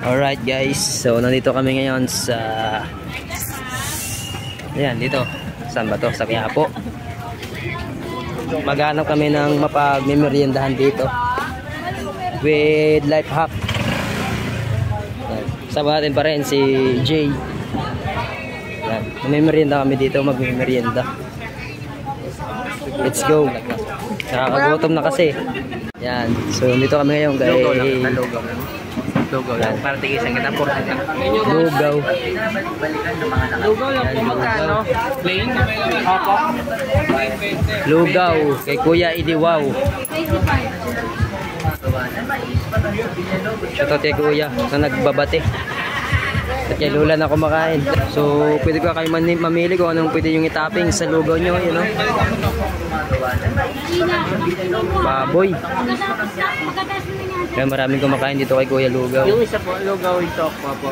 Alright guys, so nandito kami ngayon sa ayan, dito. Saan ba to? Sa Quiapo. Maghanap kami ng mapag-memoryendahan dito with life hack. Sama natin pa rin si Jay. Ayan, memorienda kami dito, mag-memorienda. Let's go. Nakakagutom na kasi. Yan, so dito kami ngayon guys. Lugaw lang. Para tigisan kita. Lugaw. Lugaw lang po magkano? Plain? Opo. Lugaw. Kay Kuya Idiwaw. Shoutout kay Kuya na nagbabate. At kay Lula na kumakain. So pwede ko kayo mamili kung anong pwede yung itapping sa lugaw nyo. You know? Baboy. Kaya maraming kumakain dito kay Kuya Lugaw. Yung isa po, lugaw ito po.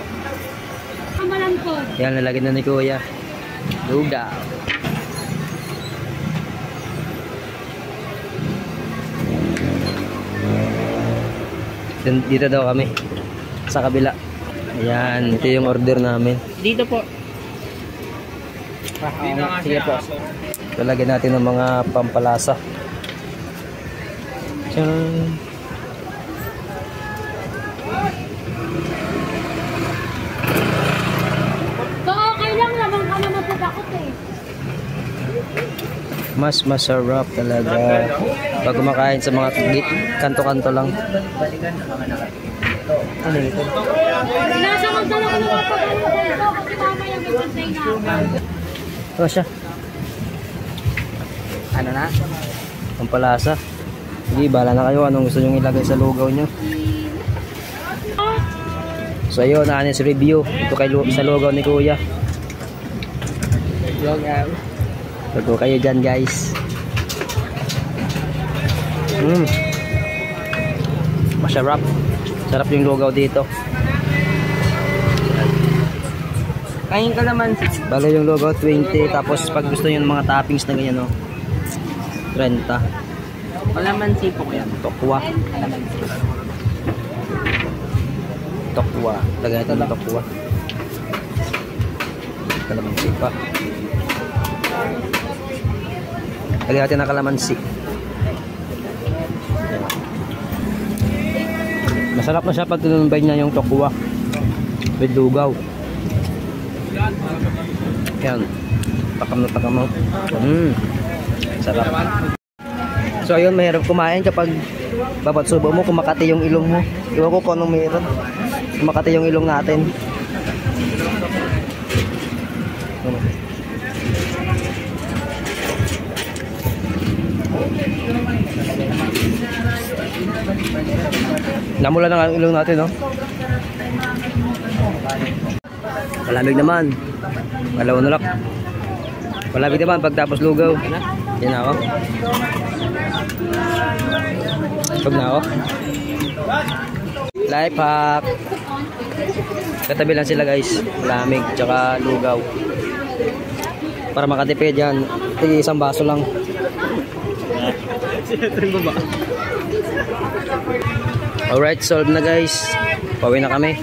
Yan, nalagyan na ni Kuya. Lugaw. Dito daw kami. Sa kabila. Ayan, ito yung order namin. Dito po. Sige po. Talagyan natin ng mga pampalasa. Tcharan! Okay lang naman ka naman sa takot eh. Mas masarap talaga pag kumakain sa mga kanto-kanto lang. Ano ito? Nasa magdala ko naman pa kayo dito kasi mamaya may pantay namin. Ito siya. Ano na? Pampalasa. Sige, bahala na kayo anong gusto nyo ilagay sa lugaw nyo. So ayun, honest review. Ito kay sa lugaw ni Kuya. Lugaw. Bago kayo dyan guys. Masarap. Sarap yung lugaw dito. Kain ka naman. Balo yung lugaw 20. Tapos pag gusto nyo ng mga toppings na ganyan, no? 30. Kalamansi po yan. Tokwa. Tokwa. Lagyan natin ng tokwa. Kalamansi pa. Lagyan natin ng kalamansi. Masarap na siya pag tinumbay niya yung tokwa with lugaw. Yan. Takam na takam mo. Sarap. So ayun, mahirap kumain kapag babad-subo mo, kumakati yung ilong mo. Iwan ko kung anong meron. Kumakati yung ilong natin. Namula na nga ang ilong natin, no? Malamig naman. Malaw na lang. Malamig naman pagtapos lugaw. Yan na ako. Huwag na ako. Life hack. Katabi lang sila guys. Malamig tsaka lugaw. Para makatipid yan. Isang baso lang. Alright, solve na guys. Pauwi na kami.